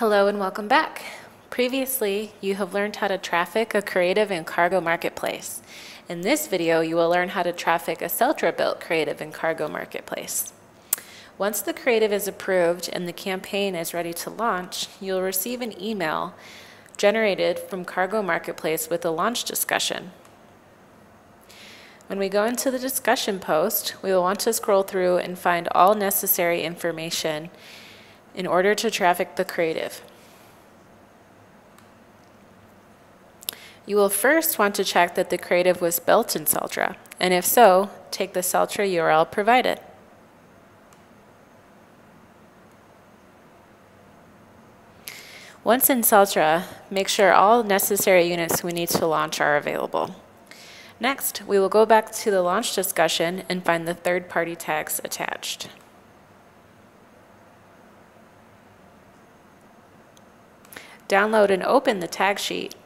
Hello and welcome back. Previously, you have learned how to traffic a creative and cargo marketplace. In this video, you will learn how to traffic a Celtra-built creative and cargo marketplace. Once the creative is approved and the campaign is ready to launch, you'll receive an email generated from Cargo Marketplace with a launch discussion. When we go into the discussion post, we will want to scroll through and find all necessary information in order to traffic the creative. You will first want to check that the creative was built in Celtra, and if so, take the Celtra URL provided. Once in Celtra, make sure all necessary units we need to launch are available. Next, we will go back to the launch discussion and find the third-party tags attached. Download and open the tag sheet,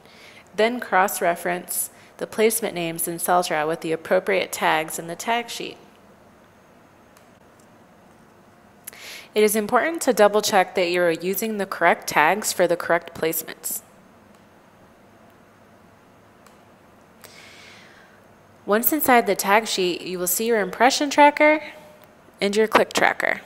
then cross-reference the placement names in Celtra with the appropriate tags in the tag sheet. It is important to double-check that you are using the correct tags for the correct placements. Once inside the tag sheet, you will see your impression tracker and your click tracker.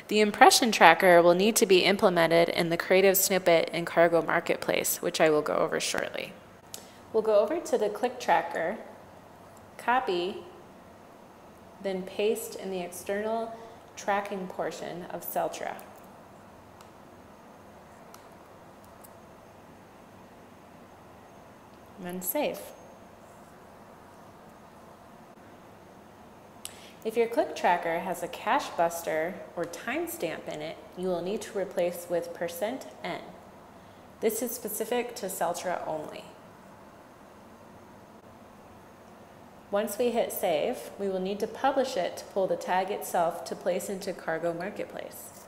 The impression tracker will need to be implemented in the creative snippet in Cargo Marketplace, which I will go over shortly. We'll go over to the click tracker, copy, then paste in the external tracking portion of Celtra. And then save. If your click tracker has a cache buster or timestamp in it, you will need to replace with %n. This is specific to Celtra only. Once we hit save, we will need to publish it to pull the tag itself to place into Cargo Marketplace.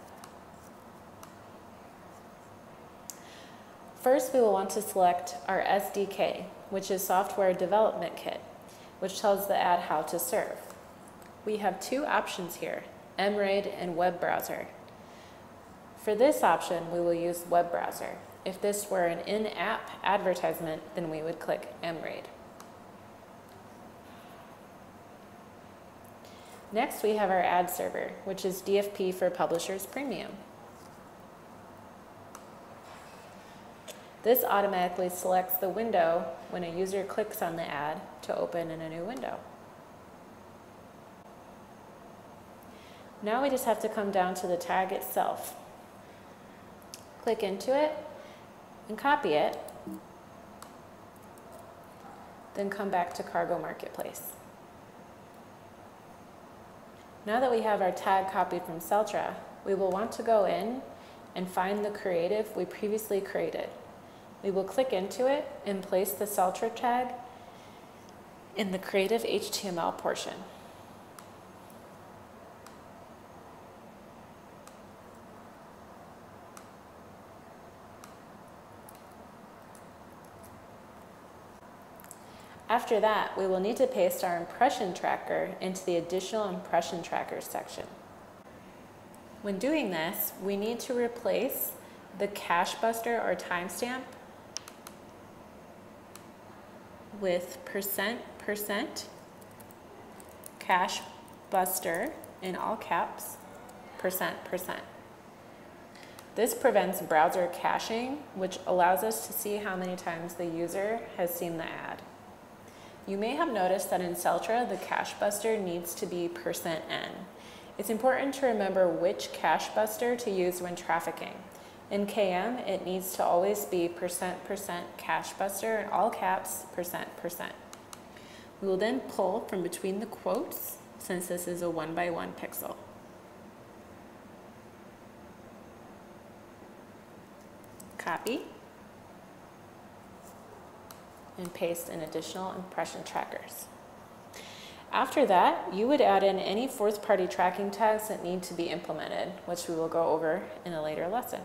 First, we will want to select our SDK, which is Software Development Kit, which tells the ad how to serve. We have two options here, MRAID and web browser. For this option, we will use web browser. If this were an in-app advertisement, then we would click MRAID. Next, we have our ad server, which is DFP for Publishers Premium. This automatically selects the window when a user clicks on the ad to open in a new window. Now we just have to come down to the tag itself. Click into it and copy it, then come back to Cargo Marketplace. Now that we have our tag copied from Celtra, we will want to go in and find the creative we previously created. We will click into it and place the Celtra tag in the creative HTML portion. After that, we will need to paste our impression tracker into the additional impression trackers section. When doing this, we need to replace the cache buster or timestamp with %% cache buster in all caps %%. This prevents browser caching, which allows us to see how many times the user has seen the ad. You may have noticed that in Celtra, the cache buster needs to be %n. It's important to remember which cache buster to use when trafficking. In KM, it needs to always be %% cache buster in all caps %%. We will then pull from between the quotes, since this is a 1x1 pixel. Copy. And paste in additional impression trackers. After that, you would add in any fourth-party tracking tags that need to be implemented, which we will go over in a later lesson.